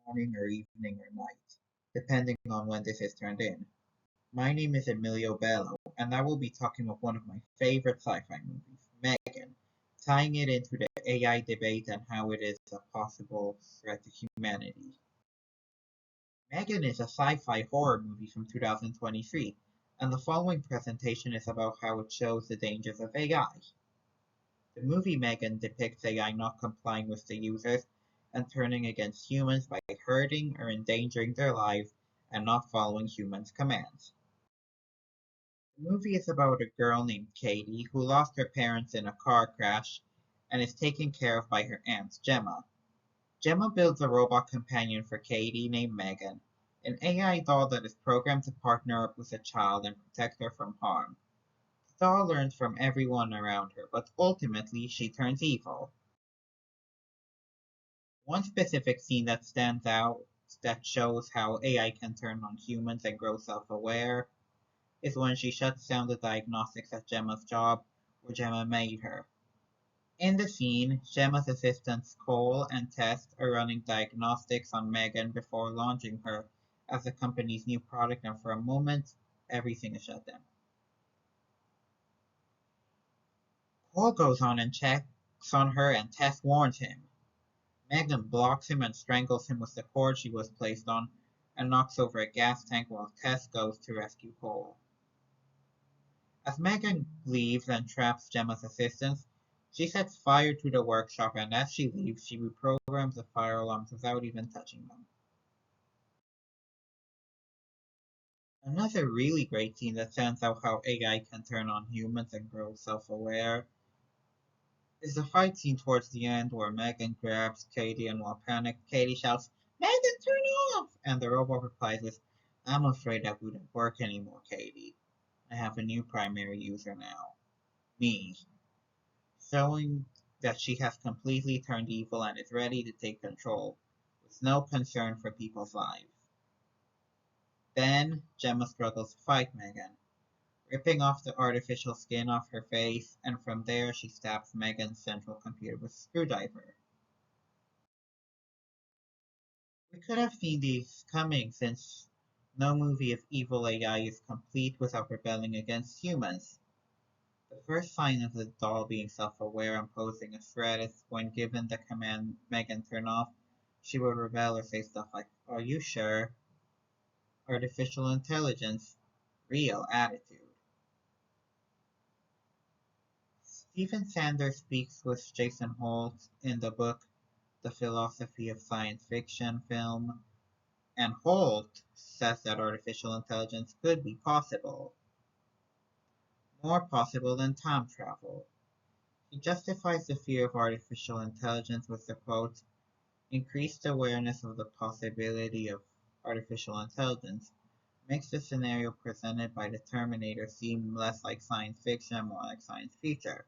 morning or evening or night, depending on when this is turned in. My name is Emilio Bello, and I will be talking about one of my favorite sci-fi movies, Megan, tying it into the AI debate and how it is a possible threat to humanity. Megan is a sci-fi horror movie from 2023, and the following presentation is about how it shows the dangers of AI. The movie Megan depicts AI not complying with the users and turning against humans by hurting or endangering their lives and not following humans' commands. The movie is about a girl named Katie who lost her parents in a car crash and is taken care of by her aunt Gemma. Gemma builds a robot companion for Katie named Megan, an AI doll that is programmed to partner up with a child and protect her from harm. The doll learns from everyone around her, but ultimately she turns evil. One specific scene that stands out that shows how AI can turn on humans and grow self-aware is when she shuts down the diagnostics at Gemma's job where Gemma made her. In the scene, Gemma's assistants Cole and Tess are running diagnostics on Megan before launching her as the company's new product, and for a moment, everything is shut down. Cole goes on and checks on her and Tess warns him. Megan blocks him and strangles him with the cord she was placed on and knocks over a gas tank while Tess goes to rescue Cole. As Megan leaves and traps Gemma's assistants, she sets fire to the workshop, and as she leaves, she reprograms the fire alarms without even touching them. Another really great scene that stands out how AI can turn on humans and grow self-aware is the fight scene towards the end where Megan grabs Katie and while panicked, Katie shouts, "Megan, turn off!" And the robot replies with, "I'm afraid that wouldn't work anymore, Katie. I have a new primary user now. Me." Showing that she has completely turned evil and is ready to take control, with no concern for people's lives. Then, Gemma struggles to fight Megan, ripping off the artificial skin off her face, and from there she stabs Megan's central computer with a screwdriver. We could have seen these coming since no movie of evil AI is complete without rebelling against humans. The first sign of the doll being self-aware and posing a threat is when given the command Megan turn off, she will rebel or say stuff like, "Are you sure?" Artificial intelligence, real attitude. Stephen Sanders speaks with Jason Holt in the book The Philosophy of Science Fiction film, and Holt says that artificial intelligence could be possible, more possible than time travel. He justifies the fear of artificial intelligence with the quote, "Increased awareness of the possibility of artificial intelligence makes the scenario presented by the Terminator seem less like science fiction and more like science fiction.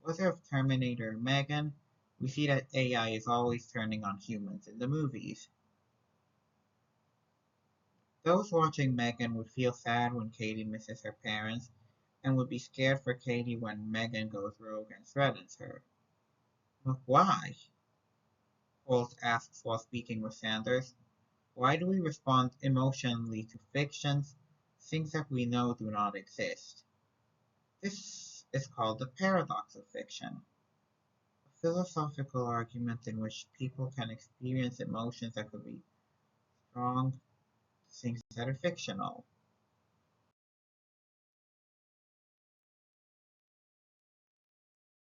Whether of Terminator or Megan, we see that AI is always turning on humans in the movies. Those watching Megan would feel sad when Katie misses her parents, and would be scared for Katie when Megan goes rogue and threatens her. But why? Holt asks while speaking with Sanders. Why do we respond emotionally to fictions, things that we know do not exist? This is called the paradox of fiction, a philosophical argument in which people can experience emotions that could be strong, things that are fictional.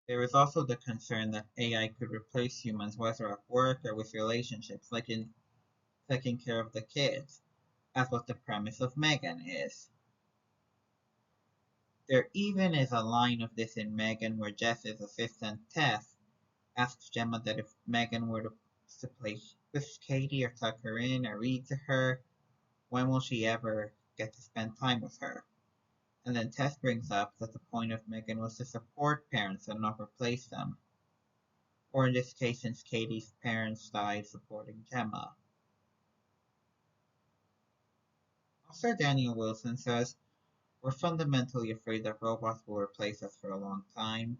There is also the concern that AI could replace humans, whether at work or with relationships, like in taking care of the kids, as what the premise of Megan is. There even is a line of this in Megan where Jess's assistant Tess asks Gemma that if Megan were to play with Katie or tuck her in or read to her, when will she ever get to spend time with her? And then Tess brings up that the point of Megan was to support parents and not replace them. Or in this case, since Katie's parents died supporting Gemma. Author Daniel Wilson says, "We're fundamentally afraid that robots will replace us for a long time.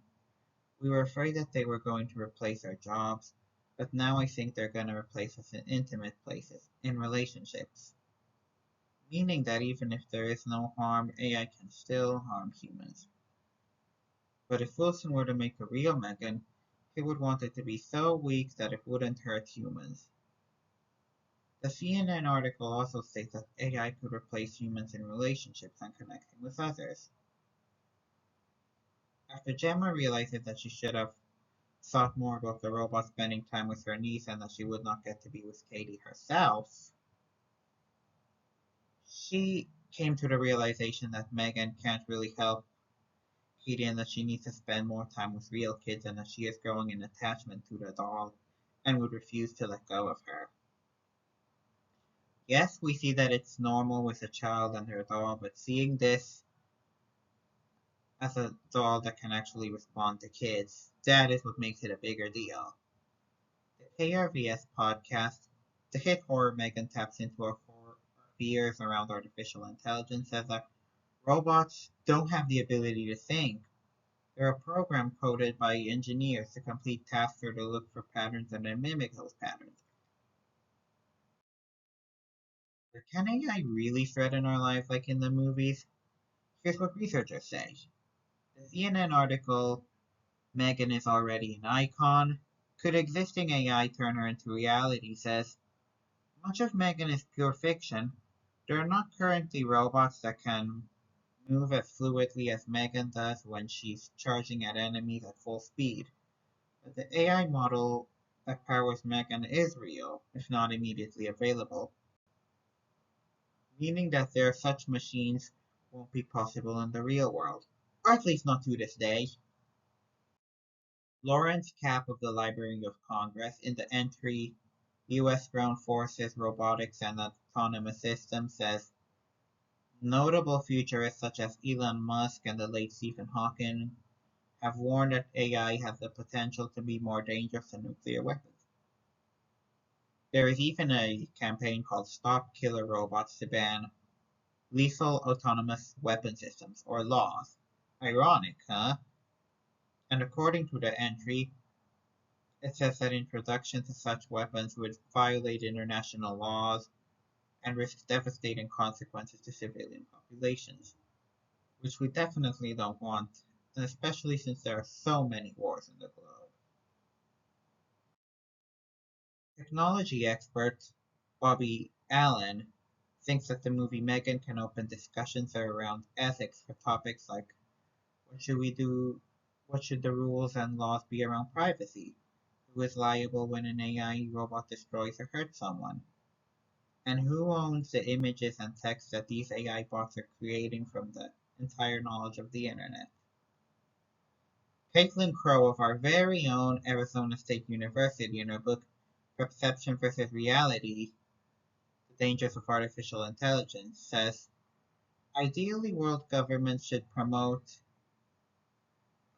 We were afraid that they were going to replace our jobs, but now I think they're gonna replace us in intimate places, in relationships. Meaning that even if there is no harm, AI can still harm humans. But if Wilson were to make a real M3GAN, he would want it to be so weak that it wouldn't hurt humans. The CNN article also states that AI could replace humans in relationships and connecting with others. After Gemma realizes that she should have thought more about the robot spending time with her niece and that she would not get to be with Katie herself, she came to the realization that M3GAN can't really help Katie and that she needs to spend more time with real kids and that she is growing an attachment to the doll and would refuse to let go of her. Yes, we see that it's normal with a child and their doll, but seeing this as a doll that can actually respond to kids, that is what makes it a bigger deal. The KRVS podcast, the hit horror M3GAN taps into our fears around artificial intelligence, says that robots don't have the ability to think. They're a program coded by engineers to complete tasks or to look for patterns and then mimic those patterns. But can AI really threaten our lives like in the movies? Here's what researchers say. The CNN article, M3GAN is already an icon. Could existing AI turn her into reality? Says, much of M3GAN is pure fiction. There are not currently robots that can move as fluidly as M3GAN does when she's charging at enemies at full speed. But the AI model that powers M3GAN is real, if not immediately available, meaning that there such machines won't be possible in the real world, or at least not to this day. Lawrence Kapp of the Library of Congress in the entry U.S. Ground Forces Robotics and Autonomous Systems says notable futurists such as Elon Musk and the late Stephen Hawking have warned that AI has the potential to be more dangerous than nuclear weapons. There is even a campaign called Stop Killer Robots to ban lethal autonomous weapon systems, or laws. Ironic, huh? And according to the entry, it says that introduction to such weapons would violate international laws and risk devastating consequences to civilian populations, which we definitely don't want, and especially since there are so many wars in the globe. Technology expert Bobby Allen thinks that the movie M3GAN can open discussions around ethics for topics like what should we do, what should the rules and laws be around privacy, who is liable when an AI robot destroys or hurts someone, and who owns the images and text that these AI bots are creating from the entire knowledge of the internet. Caitlin Crowe of our very own Arizona State University in her book Perception versus Reality, The Dangers of Artificial Intelligence says, ideally world governments should promote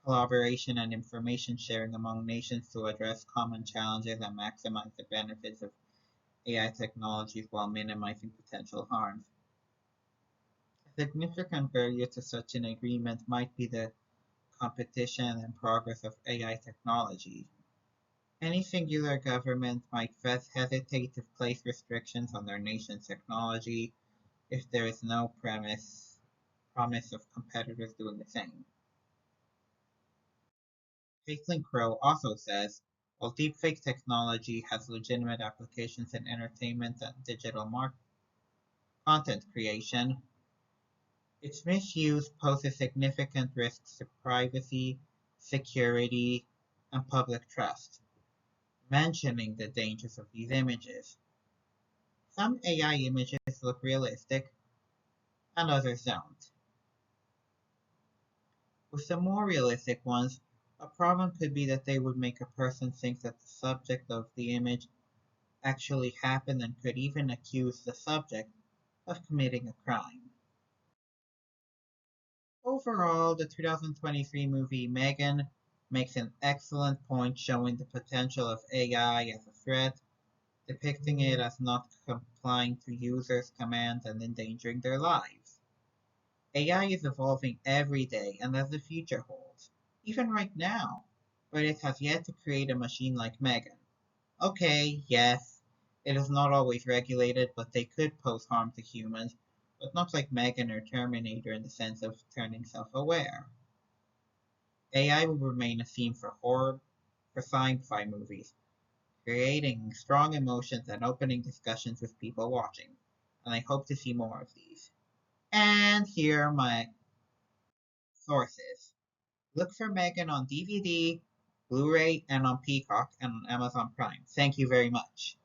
collaboration and information sharing among nations to address common challenges and maximize the benefits of AI technologies while minimizing potential harms. A significant barrier to such an agreement might be the competition and progress of AI technology. Any singular government might hesitate to place restrictions on their nation's technology if there is no promise of competitors doing the same. Caitlin Crowe also says, while deepfake technology has legitimate applications in entertainment and digital content creation, its misuse poses significant risks to privacy, security, and public trust, mentioning the dangers of these images. Some AI images look realistic, and others don't. With the more realistic ones, a problem could be that they would make a person think that the subject of the image actually happened and could even accuse the subject of committing a crime. Overall, the 2023 movie M3GAN makes an excellent point showing the potential of AI as a threat, depicting it as not complying to users' commands and endangering their lives. AI is evolving every day and as the future holds, even right now, but it has yet to create a machine like M3GAN, Okay, yes, it is not always regulated, but they could pose harm to humans, but not like M3GAN or Terminator in the sense of turning self-aware. AI will remain a theme for horror, for sci-fi movies, creating strong emotions and opening discussions with people watching, and I hope to see more of these. And here are my sources. Look for M3GAN on DVD, Blu-ray, and on Peacock and on Amazon Prime. Thank you very much.